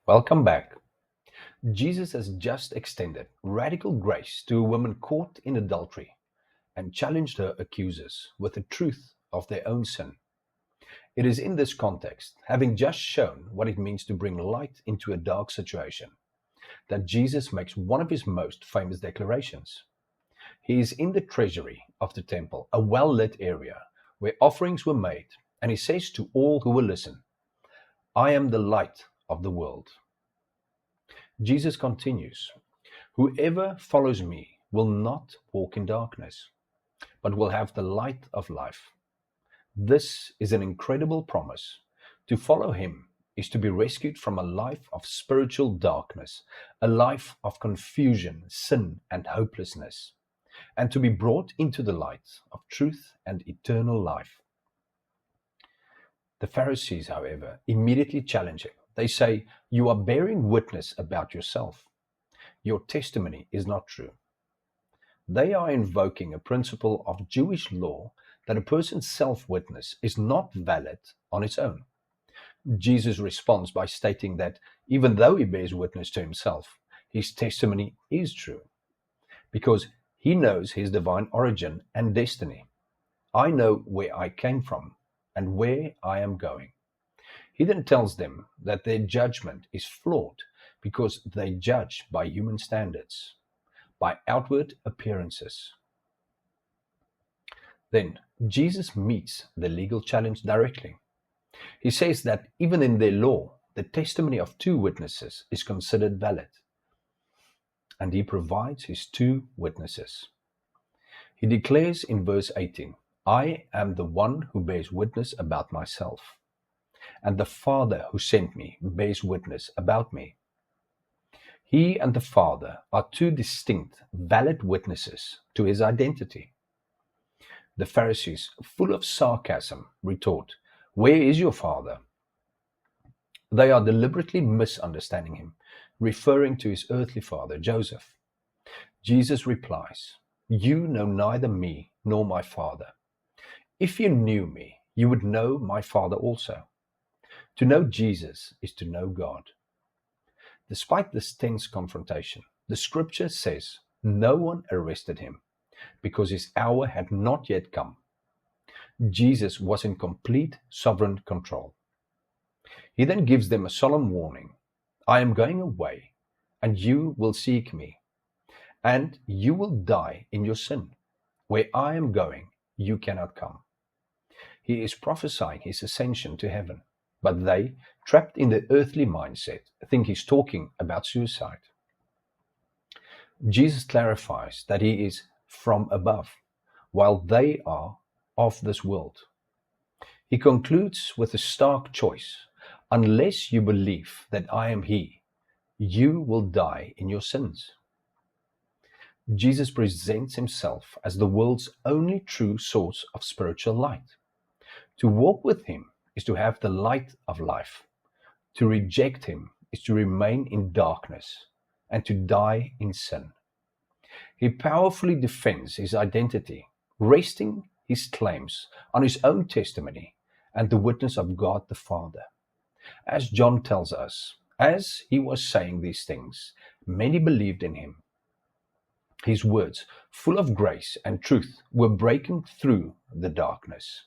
Welcome back. Jesus has just extended radical grace to a woman caught in adultery and challenged her accusers with the truth of their own sin. It is in this context, having just shown what it means to bring light into a dark situation, that Jesus makes one of his most famous declarations. He is in the treasury of the temple, a well lit area where offerings were made, and he says to all who will listen, I am the light of the world. Jesus continues, whoever follows me will not walk in darkness, but will have the light of life. This is an incredible promise. To follow him is to be rescued from a life of spiritual darkness, a life of confusion, sin, and hopelessness, and to be brought into the light of truth and eternal life. The Pharisees, however, immediately challenge him. They say, you are bearing witness about yourself. Your testimony is not true. They are invoking a principle of Jewish law that a person's self-witness is not valid on its own. Jesus responds by stating that even though he bears witness to himself, his testimony is true because he knows his divine origin and destiny. I know where I came from and where I am going. He then tells them that their judgment is flawed because they judge by human standards, by outward appearances. Then Jesus meets the legal challenge directly. He says that even in their law, the testimony of two witnesses is considered valid. And he provides his two witnesses. He declares in verse 18, I am the one who bears witness about myself, and the Father who sent me bears witness about me. He and the Father are two distinct, valid witnesses to his identity. The Pharisees, full of sarcasm, retort, where is your Father? They are deliberately misunderstanding him, referring to his earthly father, Joseph. Jesus replies, you know neither me nor my Father. If you knew me, you would know my Father also. To know Jesus is to know God. Despite this tense confrontation, the scripture says no one arrested him because his hour had not yet come. Jesus was in complete sovereign control. He then gives them a solemn warning. I am going away, and you will seek me, and you will die in your sin. Where I am going, you cannot come. He is prophesying his ascension to heaven, but they, trapped in the earthly mindset, think he's talking about suicide. Jesus clarifies that he is from above, while they are of this world. He concludes with a stark choice. Unless you believe that I am he, you will die in your sins. Jesus presents himself as the world's only true source of spiritual light. To walk with him is to have the light of life. To reject him is to remain in darkness and to die in sin. He powerfully defends his identity, resting his claims on his own testimony and the witness of God the Father. As John tells us, as he was saying these things, many believed in him. His words, full of grace and truth, were breaking through the darkness.